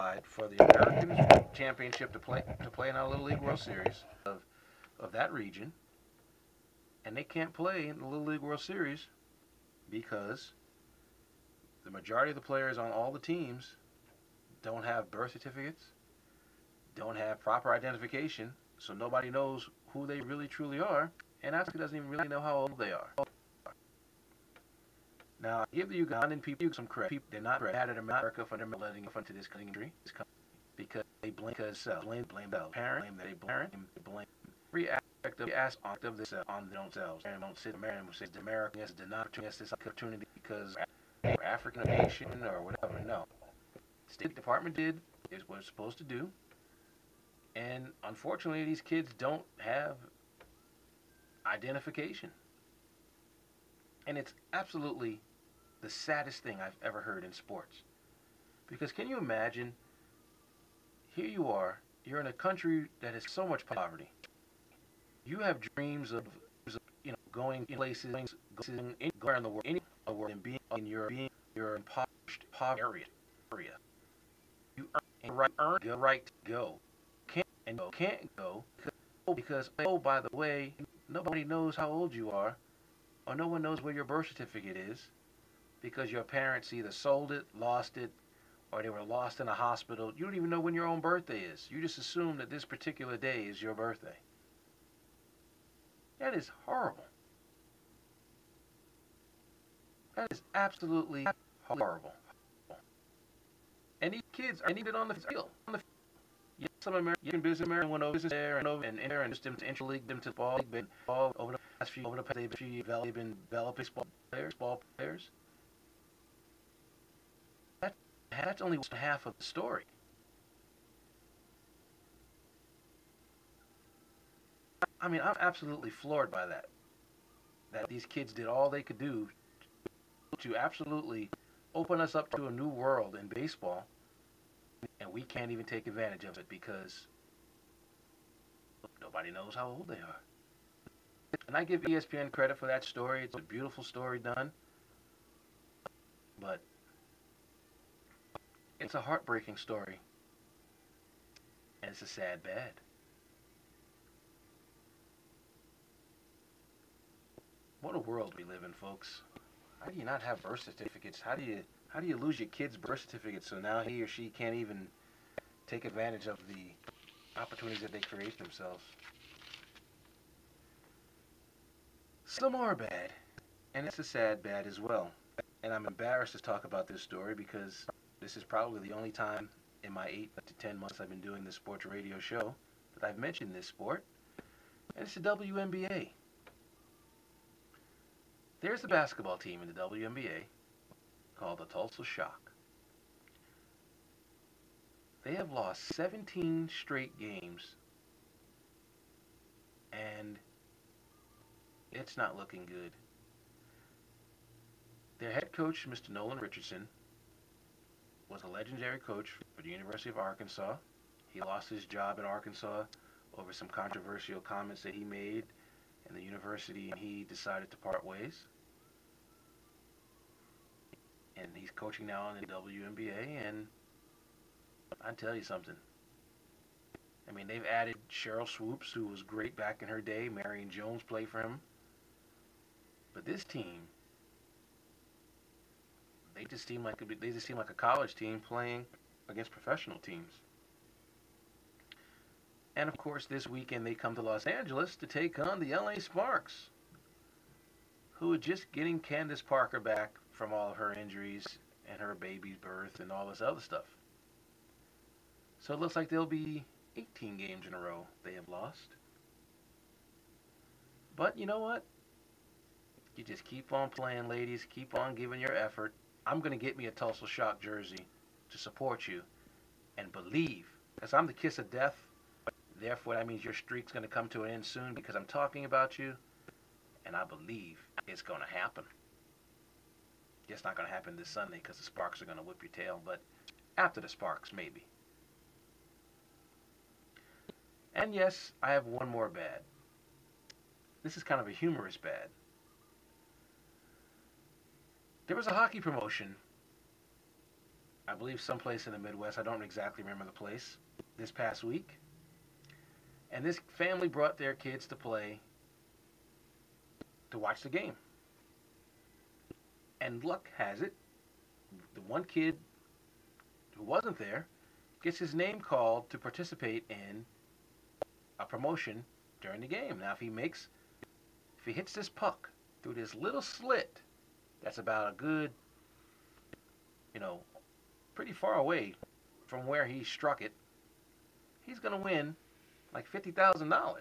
qualified for the American Championship to play in our Little League World Series of that region, and they can't play in the Little League World Series because the majority of the players on all the teams don't have birth certificates, don't have proper identification, so nobody knows who they really truly are, and actually doesn't even really know how old they are. Now, I give the Ugandan people some credit. They're not mad at America for them letting them into this country because they blame the parent, blame every aspect of this on themselves. And don't sit there and say the Americans did not get this opportunity because we're African nation or whatever. No, the State Department did is what it's supposed to do, and unfortunately, these kids don't have identification. And it's absolutely the saddest thing I've ever heard in sports. Because can you imagine, here you are, you're in a country that has so much poverty. You have dreams of going places, going anywhere in the world, and being in your impoverished poverty area. You earn the right to go. Can't go because, oh, by the way, nobody knows how old you are, or no one knows where your birth certificate is because your parents either sold it, lost it, or they were lost in a hospital. You don't even know when your own birthday is. You just assume that this particular day is your birthday. That is horrible. That is absolutely horrible. And these kids are needed on the field. Yes, some American businessmen went over there and just interleagued them to ball over the past few they've been developing ball players. That's only half of the story. I mean, I'm absolutely floored by that. That these kids did all they could do to absolutely open us up to a new world in baseball, and we can't even take advantage of it because nobody knows how old they are. And I give ESPN credit for that story. It's a beautiful story done, but it's a heartbreaking story, and it's a sad bad. What a world we live in, folks. How do you not have birth certificates? How do you lose your kid's birth certificate so now he or she can't even take advantage of the opportunities that they create themselves? Some are bad, and it's a sad bad as well. And I'm embarrassed to talk about this story because this is probably the only time in my 8 to 10 months I've been doing this sports radio show that I've mentioned this sport, and it's the WNBA. There's a basketball team in the WNBA called the Tulsa Shock. They have lost 17 straight games, and it's not looking good. Their head coach, Mr. Nolan Richardson, was a legendary coach for the University of Arkansas. He lost his job in Arkansas over some controversial comments that he made in the university, and he decided to part ways. And he's coaching now in the WNBA, and I'll tell you something. I mean, they've added Cheryl Swoops, who was great back in her day. Marion Jones played for him. But this team, they just seem like a college team playing against professional teams. And of course, this weekend they come to Los Angeles to take on the LA Sparks, who are just getting Candace Parker back from all of her injuries and her baby's birth and all this other stuff. So it looks like there'll be 18 games in a row they have lost. But you know what? You just keep on playing, ladies. Keep on giving your effort. I'm going to get me a Tulsa Shock jersey to support you and believe, because I'm the kiss of death. Therefore, that means your streak's going to come to an end soon because I'm talking about you, and I believe it's going to happen. It's not going to happen this Sunday because the Sparks are going to whip your tail, but after the Sparks, maybe. And yes, I have one more bad. This is kind of a humorous bad. There was a hockey promotion I believe someplace in the Midwest. I don't exactly remember the place. This past week, and this family brought their kids to play to watch the game. And luck has it, the one kid who wasn't there gets his name called to participate in a promotion during the game. Now, if he hits this puck through this little slit, that's about a good, you know, pretty far away from where he struck it, he's gonna win like $50,000.